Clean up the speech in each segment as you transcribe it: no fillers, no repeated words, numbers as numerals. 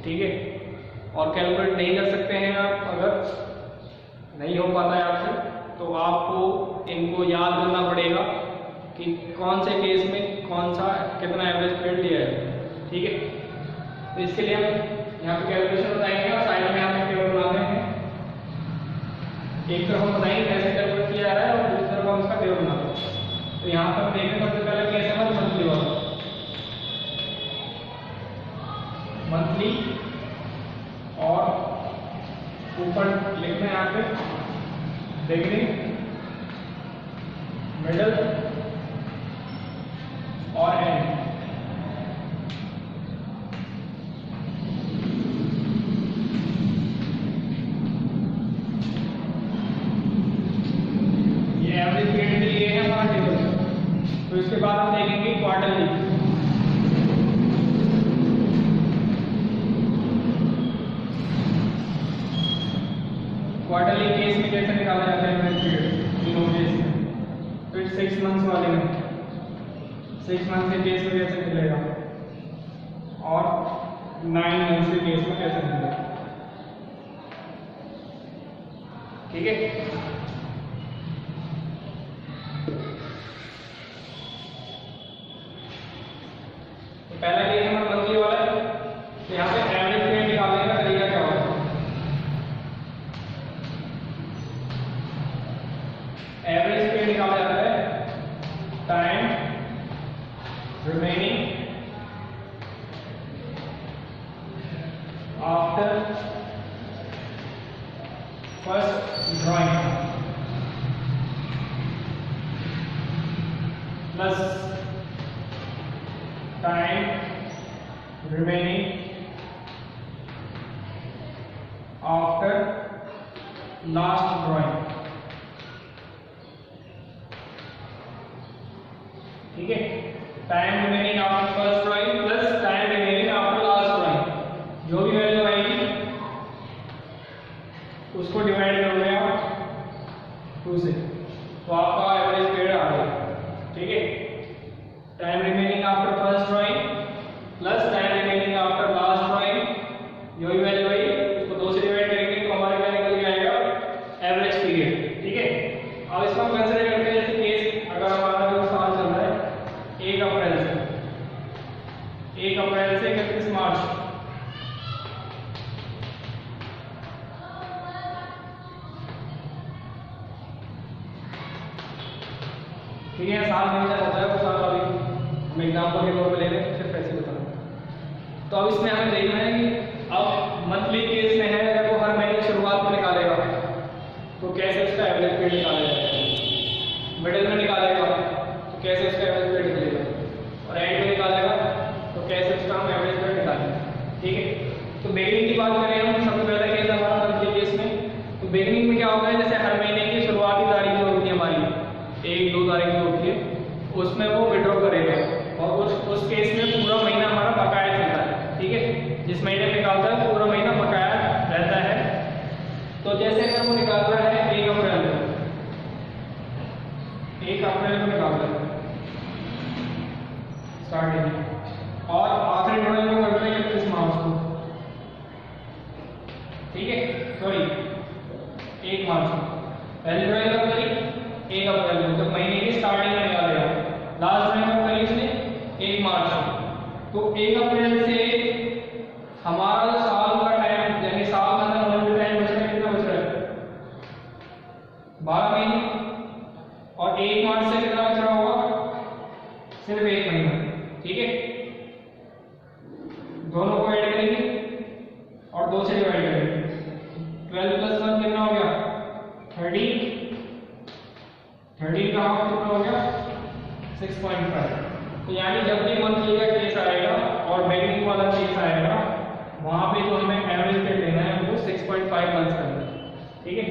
ठीक है। और कैलकुलेट नहीं कर सकते हैं आप, अगर नहीं हो पाता है आपसे, तो आपको इनको याद करना पड़ेगा कि कौन से केस में कौन सा कितना एवरेज पीरियड लिया है, ठीक है। तो इसके लिए हम यहाँ पे कैलकुलेशन बताएंगे और साइड में हम टेबल बनाते हैं। एक तरफ हम बताएंगे कैसे कैलकुलेट किया जा रहा है और दूसरी तरफ हम इसका टेबल बनाते हैं। तो यहाँ पर देखें सबसे पहले कैसे हम मंथली वाला, मंथली, और ऊपर लिखना है यहाँ पे बिगिनिंग, मिडल और एंड। ये एवरेज पीरियड के लिए है हमारा टेबल। तो इसके बाद हम देखेंगे क्वार्टरली। क्वार्टरली केस में कैसे निकाला जाता है एवरेज पीरियड तीनों केस में। फिर 6 मंथ्स वाले में 6 मंथ के केस में कैसे निकलेगा और 9 मंथ के केस में कैसे निकलेगा, ठीक है। तो पहला केस हमारा मंथली वाला है। तो यहाँ पे एवरेज पीरियड निकालने का तरीका क्या होगा। एवरेज पीरियड निकाला जाता है time remaining after first drawing plus time remaining after last drawing, ठीक है। Time remaining after first drawing plus time remaining after last drawing, जो भी वैल्यू आएगी उसको डिवाइड करोगे आप 2 से, तो आपका एवरेज पीरियड आ गया, ठीक है। Time remaining after first drawing plus time remaining after last drawing, जो भी वैल्यू आई उसको 2 से डिवाइड करेंगे तो हमारे क्या निकल के आएगा एवरेज पीरियड, ठीक है। अब इसको हम कंसीडर करते हैं जैसे केस, अगर हमारा जो साल चल रहा है 1 अप्रैल से 31 मार्च, ठीक है। साल महीना होता है वो साल, अभी हम एग्जाम्पल के तौर पर ले रहे हैं, सिर्फ ऐसे बताना। तो अब इसमें हमें देखना है कि अब मंथली केस में है, अगर वो हर महीने की शुरुआत में निकालेगा तो कैसे उसका एवरेज पीरियड निकाला जाएगा, मिडिल में निकालेगा तो कैसे उसका एवरेज पीरियड निकलेगा, और एंड में निकालेगा तो कैसे उसका हम एवरेज पीरियड निकालेंगे, ठीक है। तो बिगिनिंग की बात करें हम, सबसे पहला केस हमारा मंथली केस में। तो बिगिनिंग में क्या होगा, जैसे हर महीने की शुरुआती तारीख जो होती है हमारी 1-2 तारीख जो होती है, उसमें वो विड्रॉ करेगा और उस केस में पूरा महीना हमारा बकाया चलता है, ठीक है। जिस महीने में निकालता है पूरा महीना बकाया रहता है। तो जैसे अगर वो निकाल रहा है 1 अप्रैल को, 1 अप्रैल को निकाल रहा है स्टार्टिंग, और आखिरी ड्राइंग को करता है 31 मार्च को, ठीक है। सॉरी 1 मार्च को पहली ड्राइंग कब करी 1 अप्रैल को, जब महीने की स्टार्टिंग में निकालेगा। लास्ट ड्राइंग कब करी उसने 1 मार्च को। तो 1 अप्रैल से हमारा जो साल का टाइम, यानी साल का अंदर होने का टाइम बच रहा है, कितना बच रहा है 12 महीने, और 1 मार्च से कितना बच रहा होगा सिर्फ 1 महीना, ठीक है। दोनों को ऐड करेंगे और 2 से डिवाइड करेंगे। 12 + 1 कितना हो गया 13, 13 का हाफ कितना हो गया 6.5। तो यानी जब भी मंथली का केस आएगा और बिगिनिंग वाला केस आएगा, वहां पे जो हमें एवरेज पीरियड लेना है वो 6.5 मंथ्स का है, ठीक है।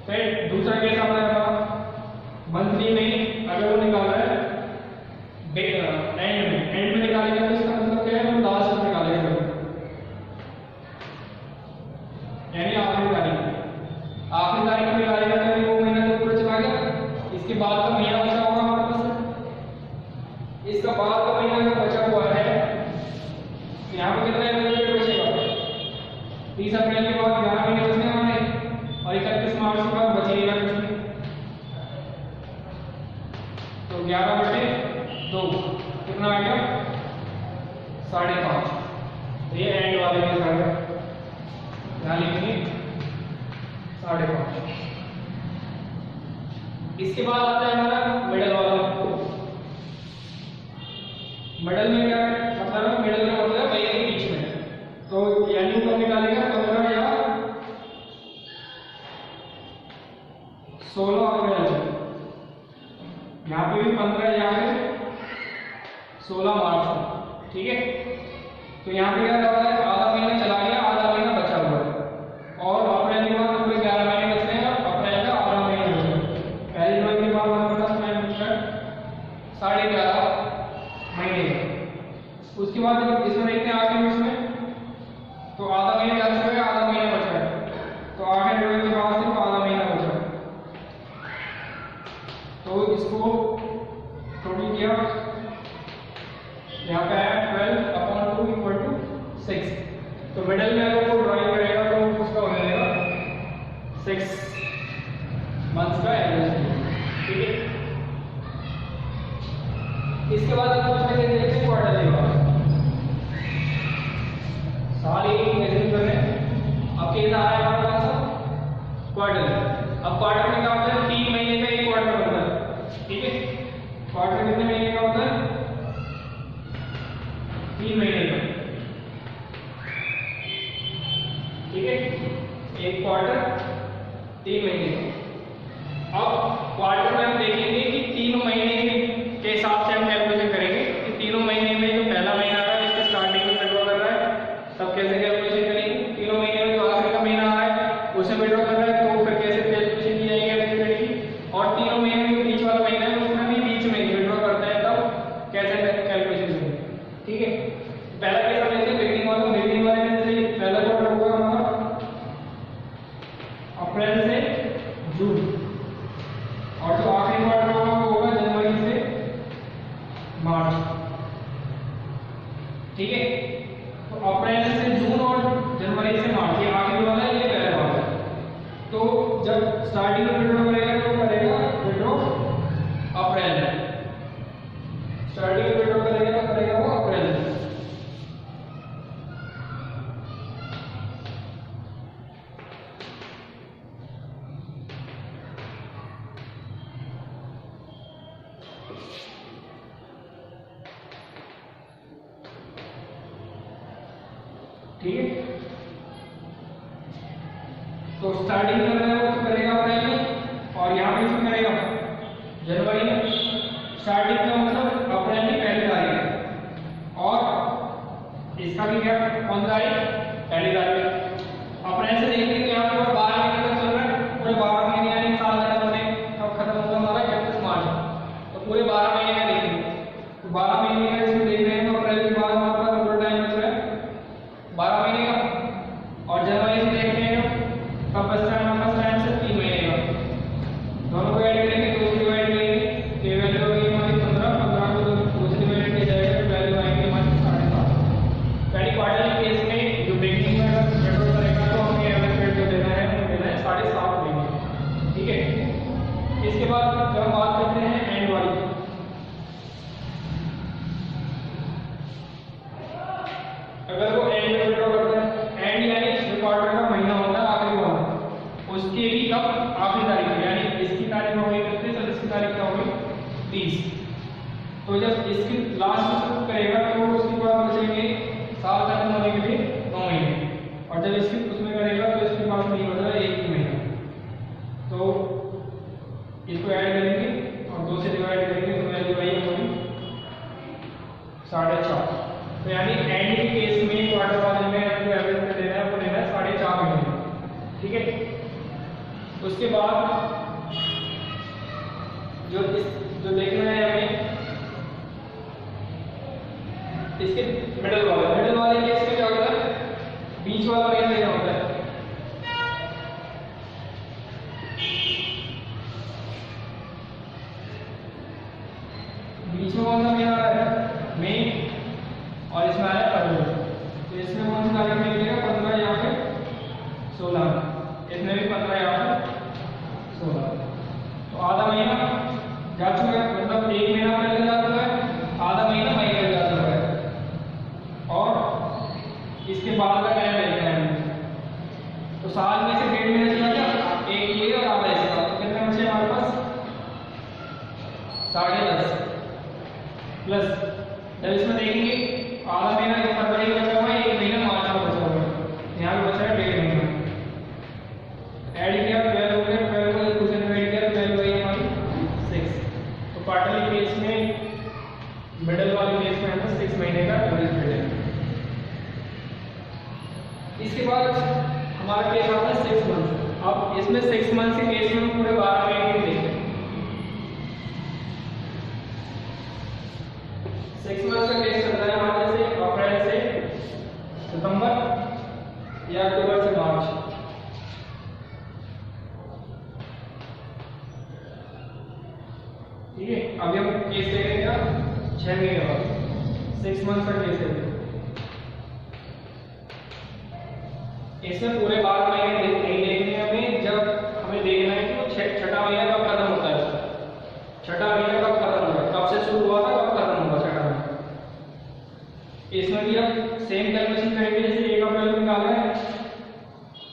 फिर दूसरा केस हमारा मंथली में अगर वो निकाल रहा है एंड में निकालेगा, तो इसका मतलब क्या है, वो लास्ट में निकालेगा, यानी आखिरी तारीख में निकालेगा। तो वो महीना तो पूरा चला गया, इसके बाद का महीना बचा होगा हमारे पास, इसका बाद का महीना जो बचा हुआ है, यहाँ पे कितना एवरेज पीरियड 30 अप्रैल के बाद 11 महीने बचने हमारे और 31 मार्च के बाद बचेगा कुछ नहीं। तो 11/2 कितना आ गया 5.5। ये एंड वाले के साथ यहाँ लिखेंगे 5.5। इसके बाद आता है हमारा मिडल वाला। मिडल में क्या मतलब है, मिडल में मतलब है महीने के बीच में। तो यानी ऊपर निकालेगा 15 या 16 अप्रैल, यहाँ पे भी 15 या फिर 16 मार्च, ठीक है। तो यहाँ पे क्या कर रहा है, आधा महीना चला गया, आधा महीना बचा हुआ है और अप्रैल के बाद पूरे 11 महीने बचते हैं। अप्रैल का आधा महीना बचा है, पहली जुलाई के बाद हमारे पास टाइम बचा है 11.5 महीने। उसके बाद जब इसमें देखते हैं आखिर में इसमें तो आधा महीना जा चुका है, आधा महीना बचा है। तो आखिर जुलाई के बाद सिर्फ आधा महीना बचा है। तो इसको टोटल किया, यहाँ पे आया 12/2 = 6। तो मिडल में अगर वो ड्राइंग करेगा तो उसका हो जाएगा 6 मंथ्स का एवरेज, ठीक है। इसके बाद आप उसमें देखते हैं क्वार्टरली का साल एक मेजर कर रहे हैं। अब केस आ रहा है हमारे पास क्वार्टर। अब क्वार्टर में क्या होता है, 3 महीने का एक क्वार्टर होता है, ठीक है। क्वार्टर कितने महीने का होता है, 3 महीने का, ठीक है। एक क्वार्टर 3 महीने का। अब क्वार्टर में हम देखेंगे कि 3 महीने के हिसाब से हम कैलकुलेशन करेंगे कि 3 महीने में जो पहला महीना आ रहा है इसके स्टार्टिंग में विड्रॉ कर रहा है, तब कैसे कैलकुलेशन करेंगे। 3 महीने में जो आखिर का महीना आ रहा है उसे विड्रॉ कर रहा है, तो फिर कैसे कैलकुलेशन की जाएगी कैलकुलेशन। और 3 महीने में जो बीच वाला महीना है उसमें भी बीच में विड्रॉ करता है, तब कैसे कैलकुलेशन करेंगे, ठीक है। पहला केस हम लेते हैं बिगनिंग वाला। बिगनिंग वाले में जैसे पहला क्वार्टर होगा हमारा अप्रैल से जून, और जो आखिरी क्वार्टर होगा वो होगा जनवरी से मार्च, ठीक है। तो अप्रैल से जून और जनवरी से मार्च ये आखिरी वाला है, ये पहला वाला है। तो जब स्टार्टिंग में विड्रॉ करेगा तो करेगा विड्रॉ अप्रैल में, स्टार्टिंग में विड्रॉ करेगा तो करेगा वो अप्रैल में। ठीक है। तो स्टार्टिंग कर रहा है वो करेगा अप्रैल में और यहाँ पे इसमें करेगा जनवरी में। स्टार्टिंग का मतलब अप्रैल की पहली तारीख है और इसका भी क्या कौन सा तारीख, पहली तारीख। अप्रैल से देखेंगे तो यहाँ पर 12 महीने तक चल रहा है, पूरे 12 महीने यानी साल खत्म होने कब खत्म होगा हमारा 31 मार्च। तो पूरे 12 महीने का देखेंगे तो 12 महीने का इसमें देख रहे हैं तो अप्रैल के बाद हमारे पास पूरा टाइम बच रहा है 12 महीने का। और जनवरी से देखते हैं कब बचता है हमारे पास टाइम से 3 महीने का। दोनों को ऐड करेंगे, 2 से डिवाइड करेंगे, ये वैल्यू होगी हमारी 15 को 2 से डिवाइड किया जाएगा, वैल्यू आएगी हमारी 7.5। यानी क्वार्टरली केस में जो बिगनिंग में अगर विड्रॉ करेगा तो हमें एवरेज रेट जो देना है वो देना है 7.5 महीने, ठीक है। इसके बाद जब हम बात करते हैं एंड वाली, अगर वो एंड में विड्रॉ करता है, एंड यानी जो क्वार्टर का महीना होता है आखिरी वाला, उसके भी कब आखिरी तारीख, यानी इसकी तारीख हो गई 31 और इसकी तारीख क्या हो गई 30। तो जब इसकी लास्ट में करेगा तो उसके बाद बचेंगे साल खत्म होने के लिए 9 महीने, और जब इसकी उसमें करेगा तो इसके पास नहीं बचा 1 ही महीना। तो इसको ऐड करेंगे और 2 से डिवाइड करेंगे तो वैल्यू आई होगी 4.5। तो यानी एंड के केस में क्वार्टर वाले में आपको एवरेज में देना है वो देना है 4.5 महीने, ठीक है। उसके बाद जो देखना है हमें इसके मिडल वाले केस में क्या होता है, बीच वाला महीना लेना होता है। बीच में कौन सा महीना आ रहा है, मई, और इसमें आया फरवरी। तो इसमें कौन सी तारीख में मिलेगा 15 या फिर इसके बाद का टाइम देखना है हमें। तो साल में से 1.5 महीना चला गया, एक ये और आधा इसका, तो कितने बचे हमारे पास 10.5 प्लस। जब इसमें देखेंगे आधा महीना फरवरी में बचा हुआ है, 1 महीना मार्च में बचा हुआ है, यहाँ पे बचा है 1.5 महीना। ऐड किया 12 हो गया, 12 को दूसरे में ऐड किया 12 हो गई हमारी 6। तो क्वार्टरली केस में, मिडल वाले केस में हमें 6 महीने का एवरेज मिलेगा। इसके बाद हमारा केस आता है 6 मंथ। अब इसमें 6 मंथ के केस में पूरे 12 महीने देखते हैं। 6 मंथ का केस चलता है हमारे से अप्रैल से सितंबर या अक्टूबर से मार्च। ठीक है, अभी हम केस देखेंगे 6 महीने बाद, 6 मंथ का केस है। इसमें पूरे 12 महीने नहीं देखने हमें, जब हमें देखना है कि वो छठा महीना कब खत्म होता है, छठा महीना कब खत्म होगा, कब से शुरू हुआ था कब खत्म होगा छठा महीना। इसमें भी हम सेम कैलकुलेशन करेंगे, जैसे 1 अप्रैल को निकाला है,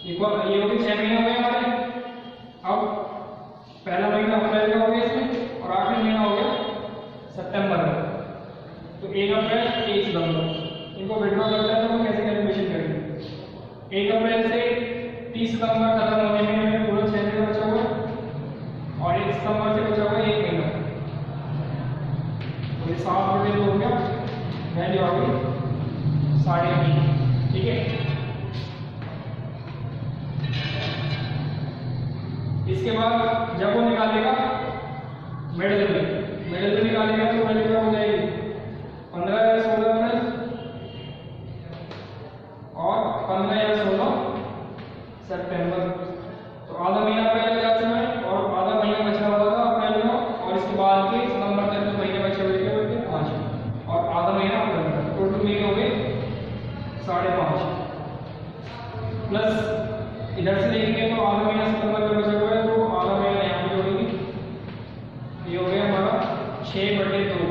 ये हो गए 6 महीने हो गए हमारे। अब पहला महीना अप्रैल का हो गया इसमें, और आखिरी महीना हो गया सितंबर में। तो 1 अप्रैल 1 सितंबर इनको विड्रॉ करते हैं, तो हम कैसे कैलकुलेशन करेंगे। 1 अप्रैल से 30 सितंबर खत्म होने में हमें पूरा 6 महीना बचा हुआ है, और 1 सितंबर से बचा हुआ है 1 महीना। तो ये 7/2 हो गया, वैल्यू आ गई 3.5। ठीक है, इसके बाद जब वो निकालेगा मिडिल में निकालेगा, तो वैल्यू क्या हो जाएगी 15 या 16 अप्रैल, और 15 या 16 सितंबर। तो आधा महीना पहले जा चुका है, और आधा महीना बचा हुआ था अप्रैल में, और इसके बाद के सितंबर तक जो महीने बचे हुए थे वो थे 5, और आधा महीना अप्रैल तक, टोटल महीने हो गए 5.5 प्लस। इधर से देखेंगे तो आधा महीना सितंबर में बचा हुआ है, तो आधा महीना यहाँ पे जोड़ेंगे, ये हो गया हमारा 6/2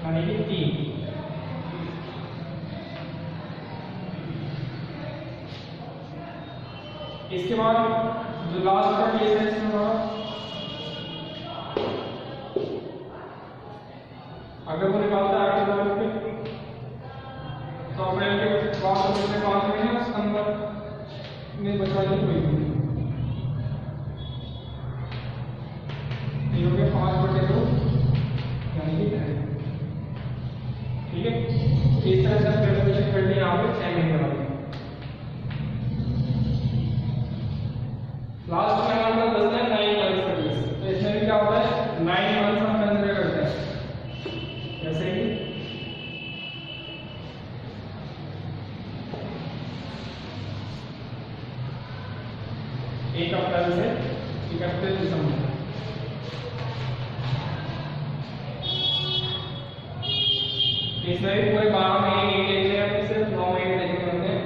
यानी कि 3। इसके बाद जो लास्ट का केस है इसमें अगर वो निकालता है अक्टूबर पे, तो अप्रैल के बाद 5 महीने, सितंबर में बचा कोई भी ये हो गया 5/2 यानी कि 10। ठीक है, इस तरह से कैलकुलेशन कर लिया यहाँ पे 6 महीने वाली। लास्ट में हमारे पास बचता है 9 मंथ्स का केस। तो इसमें भी क्या होता है 9 मंथ्स हम कंसीडर करते हैं, जैसे कि 1 अप्रैल से 31 दिसंबर। इसमें भी पूरे 12 महीने नहीं देखते हैं, सिर्फ 9 महीने देखने होते हैं,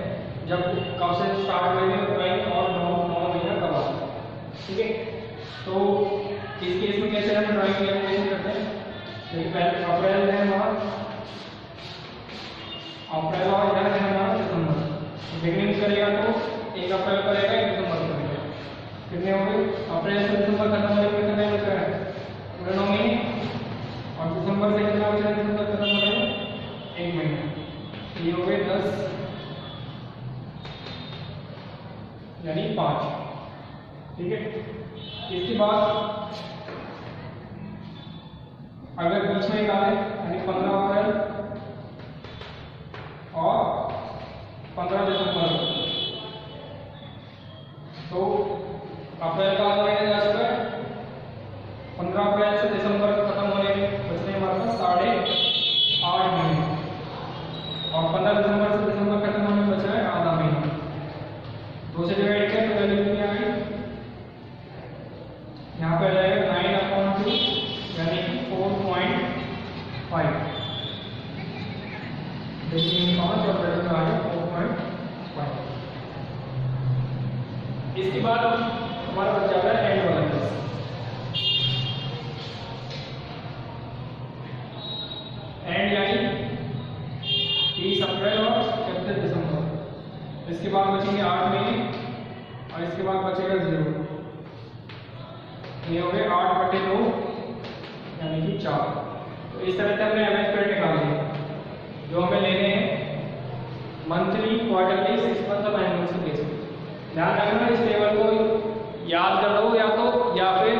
जब कब से स्टार्ट हुए थे ड्राइंग, और 9 महीना कब आता है। ठीक है, तो इस केस में कैसे हम ड्राइंग कैलकुलेशन करते हैं। देखिए पहले अप्रैल है हमारा, अप्रैल और इधर है हमारा सितंबर। बिगिनिंग करेगा तो 1 अप्रैल करेगा, 1 दिसंबर करेगा, कितने हो गए अप्रैल से दिसंबर खत्म होने में कितने बचा है पूरे 9 महीने, और दिसंबर से कितना बचा है दिसंबर खत्म होने में 1 महीना। ये हो गए 10 यानी 5। ठीक है, इसके बाद अगर बीच में निकाले यानी 15 अप्रैल और 15 दिसंबर, तो अप्रैल का आधा महीना जा चुका है, 15 अप्रैल से दिसंबर खत्म होने में बचने हमारे पास 8.5 महीने, और 15 दिसंबर से दिसंबर खत्म होने में बचा है आधा महीना। 2 से डिवाइड किया तो वैल्यू कितनी आ गई, यहाँ पे आ जाएगा 9/2 यानी कि 4.5। देखिए 5 और ब्रैकेट में आ गया 4.5। इसके बाद हमारा बच जाता है एंड वाला केस। एंड यानी 30 अप्रैल और 31 दिसंबर। इसके बाद बचेंगे 8 महीने और इसके बाद बचेगा 0। ये हो गए 8/2 यानी कि 4। तो इस तरह से हमने एवरेज पीरियड निकाल लिया जो हमें लेने हैं मंथली, क्वार्टरली, 6 मंथ और 9 मंथ के केस में। ध्यान रखना इस टेबल को याद कर लो या फिर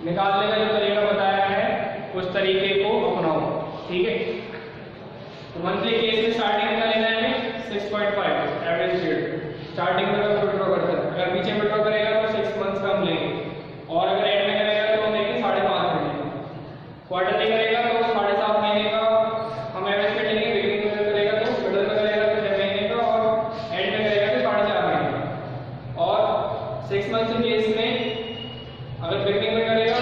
निकालने का जो तरीका बताया है उस तरीके को अपनाओ, ठीक है। तो मंथली केस में स्टार्टिंग का लेना है हमें 6.5 एवरेज पीरियड। स्टार्टिंग में अगर विड्रॉ करते हैं, अगर पीछे विड्रॉ करेगा तो 6 मंथ्स का हम लेंगे और अगर एंड में करेगा तो हम लेंगे 5.5 महीने का। क्वार्टरली करेगा तो 7.5 महीने का हम एवरेज पीरियड लेंगे। बिगिनिंग में करेगा तो मिडिल में करेगा तो 6 महीने का और एंड में करेगा तो 4.5 महीने का। और 6 मंथ्स के केस में अगर बिगिनिंग में करेगा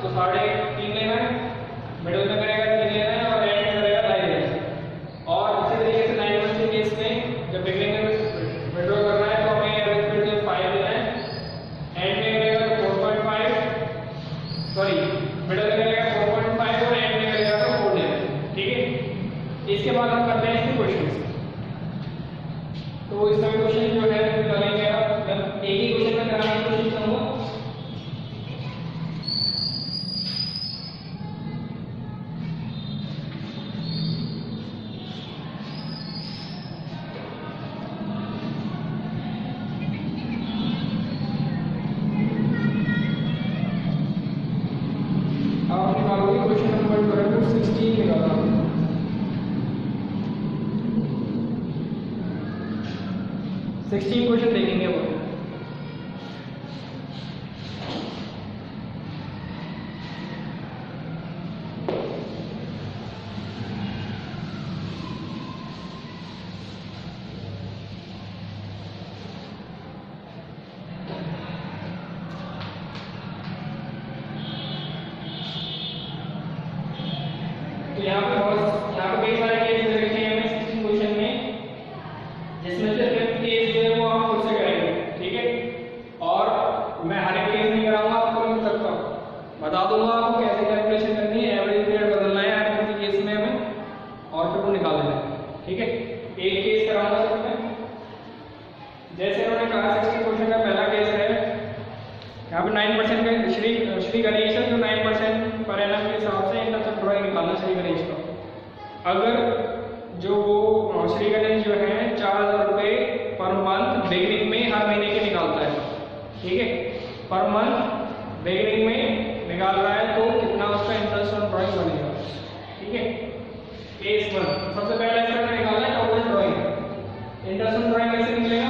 तो 3.5 लेना है, मिडिल में करेगा 3 लेना है और एंड में करेगा 2.5 लेना है। और इसी तरीके से 9 मंथ्स के केस में जब बिगिनिंग में विड्रॉ करना है तो हमें एवरेज पीरियड 5 लेना है, एंड में करेगा तो 4.5 सॉरी मिडिल में करेगा 4.5 और एंड में करेगा तो 4 लेना है, ठीक है। इसके बाद हम करते हैं इसके क्वेश्चन। तो इसका क्वेश्चन जो है करेंगे आप एक ही क्वेश्चन में कराने की कोशिश करूंगा। आप निकालोगे क्वेश्चन नंबर 16 निकाला। क्वेश्चन देखेंगे वो। तो यहाँ पे कई सारे केस दे रखे हैं 16 क्वेश्चन में, जिसमें से 5th केस जो है वो आप खुद से करेंगे, ठीक है। और मैं हर एक केस नहीं कराऊंगा, आपको मैं सकता बता दूंगा आपको कैसे कैलकुलेशन करनी है, एवरेज पीरियड बदलना है हर एक केस में हमें और फिर वो निकाल लेना है, ठीक है। एक केस कराऊंगा तो मैं जैसे उन्होंने कहा 16 क्वेश्चन का पहला केस है यहाँ पे 9% का श्री गणेश है जो 9% पर एनम के हिसाब से इंटरेस्ट ड्राइंग निकालना श्री गणेश का। अगर जो वो श्री गणेश जो है 4,000 रुपये पर मंथ बिगिनिंग में हर महीने के निकालता है, ठीक है। पर मंथ बिगिनिंग में निकाल रहा है तो कितना उसका इंटरेस्ट ऑन ड्राइंग बनेगा, ठीक है। केस 1 सबसे पहले इसका निकालना है total drawing. Interest on drawing कैसे निकलेगा?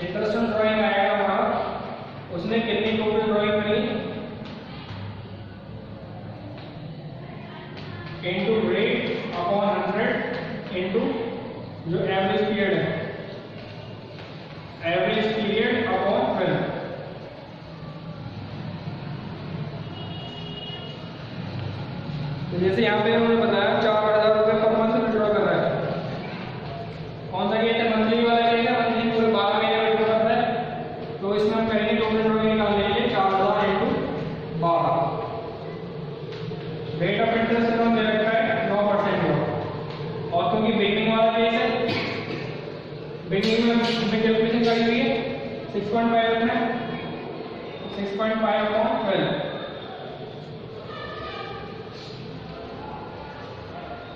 इंटरेस्ट ऑन ड्राइंग आएगा वहां उसने कितनी टोटल ड्राइंग करी इनटू रेट अपॉन 100 इनटू जो एवरेज पीरियड है, एवरेज पीरियड अपॉन 12। तो जैसे यहाँ पे उन्होंने बताया 4,000 रुपये पर मंथ विड्रॉ कर रहा है। कौन सा केस है? मंथली वाला केस है। मंथली पूरे 12 महीने विड्रॉ करता है तो इसमें हम करेंगे टोटल ड्राइंग निकाल लेंगे 4,000 इंटू 12। रेट ऑफ इंटरेस्ट हम दे रखा है 9% और क्योंकि बिगिनिंग वाला केस है, बिगिनिंग में हमने कैलकुलेशन करी हुई है 6.5 रखना है, 6.5 अपॉन 12।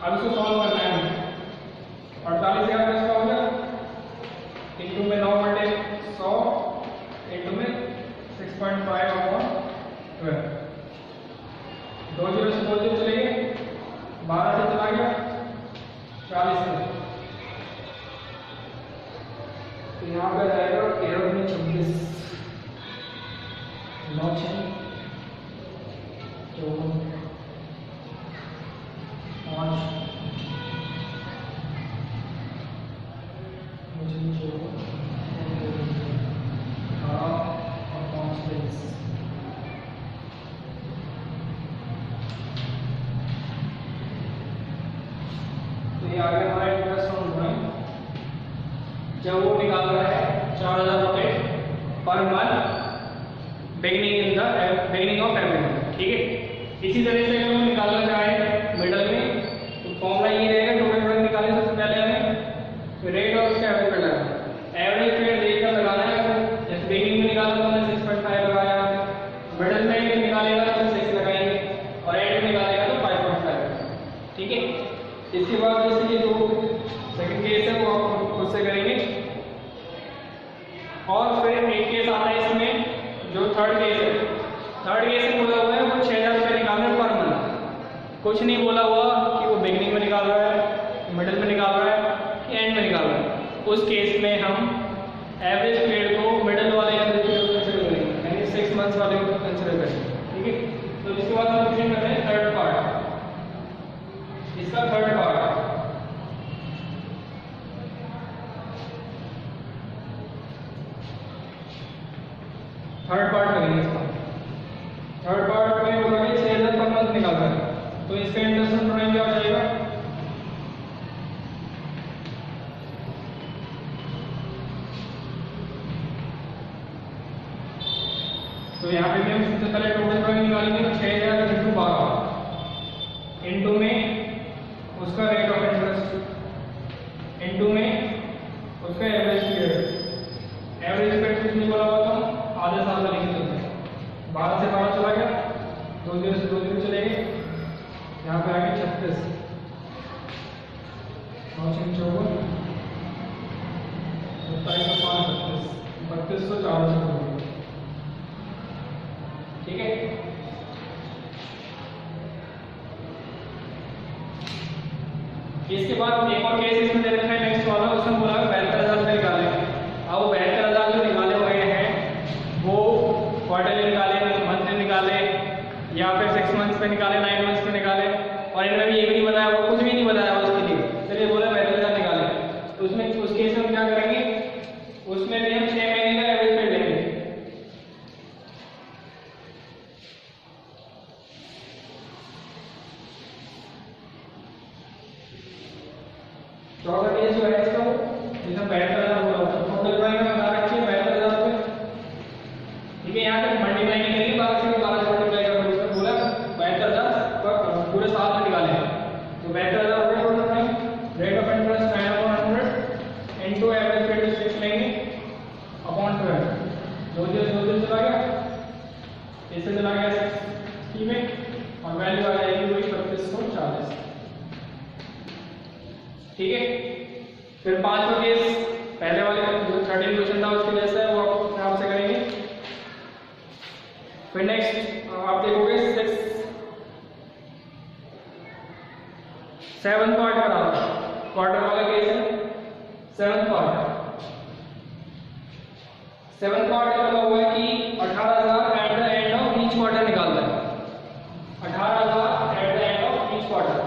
अब इसको सॉल्व करना है 48,000 इसका हो गया इंटू में 9 बटे 100 इंटू में 6.5 अपॉन 12। 2 जीरो से 2 जीरो चले गए, 12 से चला गया 40 से, तो यहाँ पे जाएगा 13 में 26 9 6 54 5 तो ये आगे हमारा इंटरेस्ट ऑन ड्राइंग जब वो निकाल रहा है 4,000 रुपये per month beginning of every month, ठीक है। इसी तरह से अगर हम निकालना चाहें मिडल में तो फॉर्मूला ये रहेगा, टोटल प्रोडक्ट निकालें सबसे पहले हमें रेट और उसका एवरेज पे लगाना। एवरेज पे रेट का लगाना है, जैसे बिगिनिंग में निकाला तो हमने 6.5 लगाया, मिडल में निकालेगा तो 6 लगाएंगे और एंड में निकालेगा तो 5.5। ठीक है, इसके बाद जैसे ये जो सेकंड केस है वो आप खुद से करेंगे। और फिर एक केस आता है इसमें जो थर्ड केस है। थर्ड केस में बोला हुआ है वो 6000 रुपये निकाल रहे हैं पर मंथ। कुछ नहीं बोला हुआ कि वो बिगिनिंग में निकाल रहा है, मिडिल में निकाल रहा है कि एंड में निकाल रहा है। उस केस में हम एवरेज पीरियड को मिडिल वाले एवरेज पीरियड को कंसिडर करेंगे, यानी 6 मंथ्स वाले को कंसिडर करेंगे। ठीक है, तो इसके बाद हम क्वेश्चन कर रहे हैं थर्ड पार्ट। इसका थर्ड पार्ट करेंगे। इसका थर्ड पार्ट में बोला कि 6000 पर मंथ निकाल रहा है, तो इसका इंटरेस्ट रेट क्या हो जाएगा? तो यहाँ पे भी हम सबसे पहले टोटल ड्राइंग निकालेंगे तो 6000 × 12 इनटू में उसका रेट ऑफ इंटरेस्ट इनटू में उसका एवरेज पीरियड। एवरेज पीरियड कुछ नहीं बोला हुआ था, आधे साल का लिख देते हैं। 12 से 12 चला गया, 2 दिन से 2 दिन चले गए, यहाँ पे आ गए 36 32,4 ठीक है। इसके बाद एक और केस इसमें दे रखा है नेक्स्ट वाला, उसमें बोला 72,000 रुपये निकाले। अब वो 72,000 जो निकाले हुए हैं वो क्वार्टरली निकाले, मंथली निकाले या फिर 6 मंथ्स पे निकाले, 9 मंथ्स पे निकाले, और इनमें भी ये भी नहीं बताया, वो कुछ भी नहीं बताया उसके लिए। चलिए बोला 72,000 निकाले, तो उसमें उस केस में हम क्या करेंगे, उसमें भी हम 6 महीने का एवरेज पे लेंगे। चौथा केस जो है इसका जिसमें 72,000 बोला होता है, टोटल ड्राइंग में बता रखी है 72,000 रुपये। ठीक है, यहाँ तक मल्टीप्लाई नहीं करेंगे, 12 से 12 से मल्टीप्लाई करोगे। उसमें बोला 72,000 पूरे साल में निकाले हैं, तो 72,000 रुपये total drawing. Rate of interest 9/100 into average period 6 लेंगे अपॉन 12। 2 दिन चला गया, इससे चला गया 60 में, और वैल्यू आ जाएगी वही 3240। ठीक है, फिर पांचवा केस पहले वाले जो 13 क्वेश्चन था उसके जैसा है, वो आप अपने आप से करेंगे। फिर नेक्स्ट आप देखोगे 7th पार्ट का क्वार्टर वाला केस है। 7th पार्ट का हुआ है कि 18,000 at the end of each quarter निकालना है। 18,000 at the end of each quarter.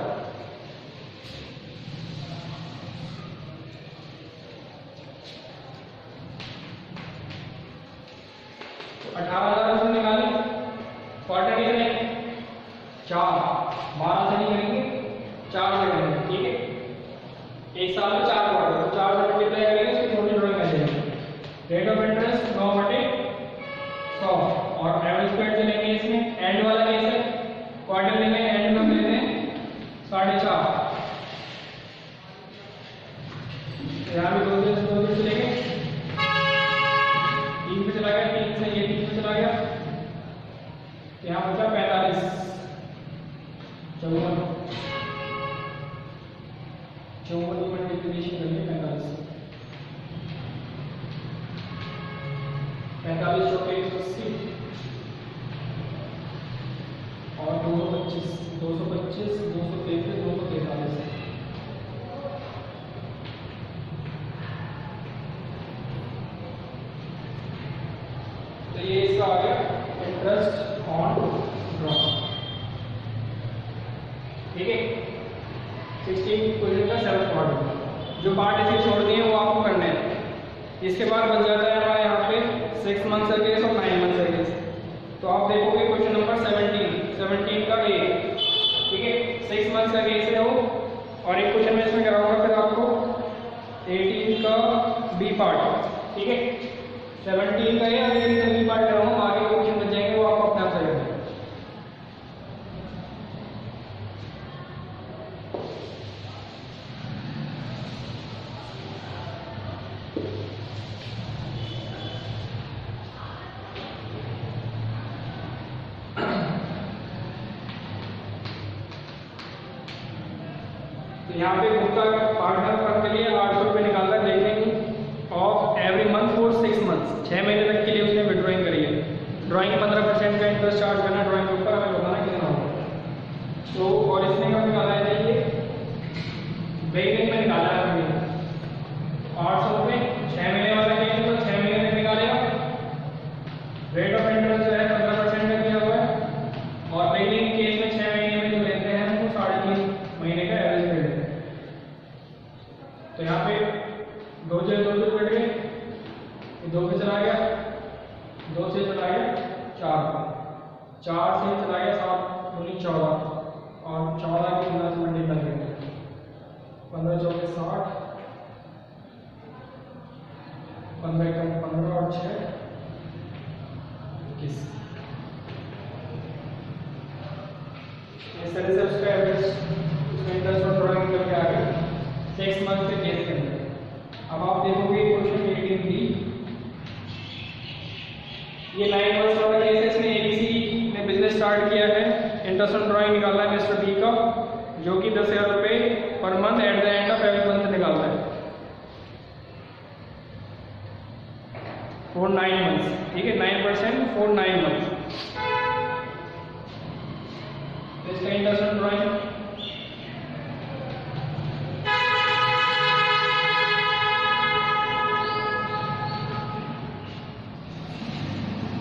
तो 18,000 से निकालें, क्वार्टर कितने 4, 12 से नहीं करेंगे, 4 से करेंगे। ठीक है, एक साल में 4 क्वार्टर, तो 4 से मल्टीप्लाई करेंगे, उसकी छोटी ड्राइंग कर देंगे। रेट ऑफ इंटरेस्ट 9/100 और एवरेज पीरियड से लेंगे। इसमें एंड वाला केस है, क्वार्टरली में एंड में लेते हैं 4.5। यहाँ भी 2 दिन से 2 दिन चलेंगे, 3 पे चला गया, 3 से ये 3 पे चला गया, यहाँ बचा 45, 54 मल्टीप्लिकेशन करिए 45, 45 चौके 180 और 225, 225, 233, 243। तो ये इसका आ गया इंटरेस्ट ऑन ड्रॉ। ठीक है, 16 क्वेश्चन का 7th पार्ट। जो पार्ट इसे छोड़ दिए वो आपको करने हैं। इसके बाद बन जाता है हमारा यहाँ पे 6 मंथ्स का केस और 9 मंथ्स का केस। तो आप देखोगे क्वेश्चन नंबर 17 का ए। ठीक है, 6 मंथ्स का केस है वो, और एक क्वेश्चन में इसमें कराऊंगा फिर आपको 18 का बी पार्ट। ठीक है, 17 का ए और 18 का बी पार्ट कराऊंगा, बाकी क्वेश्चन बच जाएंगे वो आप अपने आप से करेंगे। तो यहाँ पे गुप्ता पार्टनर फर्म के लिए 800 रुपये निकालता है, देखेंगे of every month for 6 months, 6 महीने तक के लिए उसने विड्रॉइंग करी है। ड्राइंग 15% का इंटरेस्ट चार्ज करना, ड्राइंग के ऊपर हमें बताना कितना होगा। तो और इसने कब निकाला है, देखिए बेगिनिंग में निकाला है हमने 800 रुपये, 6 महीने वाला गेम तो 6 महीने तक निकालेगा। रेट ऑफ इंटरेस्ट जो है 15% का दिया हुआ है और बेगिनिंग केस में 6 महीने में जो लेते हैं वो 3.5 महीने का एवरेज रेट है। तो यहाँ पे 2 से 2 कट गए, 2 पे चला गया, 2 से चला गया 4, 4 से चला गया 7 दूनी 14 और 14 के 15 से मल्टीप्लाई करेंगे, 15 चौके 60, 15 कम 15 और 6 21। इस तरह से उसका एवरेज उसका इंटरेस्ट और ड्राइंग करके आ गया 6 मंथ के केस के अंदर। अब आप देखोगे क्वेश्चन 18B, ये 9 मंथ्स वाला केस है, इसमें ABC ने बिजनेस स्टार्ट किया है, इंटरेस्ट ऑन ड्राइंग निकाला है मिस्टर B का, जो कि 10,000 रुपये per month at the end of every month निकालता है फॉर 9 मंथ्स, ठीक है, 9% फॉर 9 मंथ्स। इसका इंटरेस्ट ऑन ड्राइंग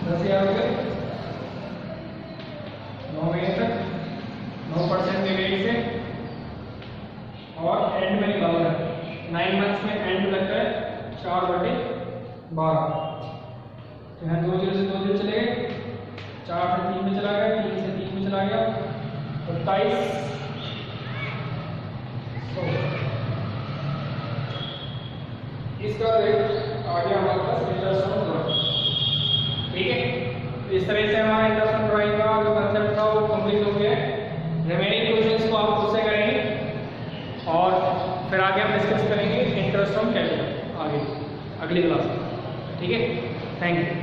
₹10,000 9 महीने तक 9% के रेट से और एंड में निकालना है, 9 मंथ्स में एंड लगता है 4/12। तो यहाँ 2 0 से 2 0 चले गए, 4 से 3 में चला गया, 3 से 3 में चला गया, 27। इसका रेट आ गया हमारे पास इंटरेस्ट ऑन ड्राइंग, ठीक है। इस तरह से हमारा इंटरेस्ट ऑन ड्राइंग का जो कंसेप्ट था वो कंप्लीट हो गया है। रिमेनिंग क्वेश्चंस को आप खुद से करेंगे और फिर आगे हम डिस्कस करेंगे इंटरेस्ट ऑन कैपिटल आगे अगली क्लास में, ठीक है। Thank you.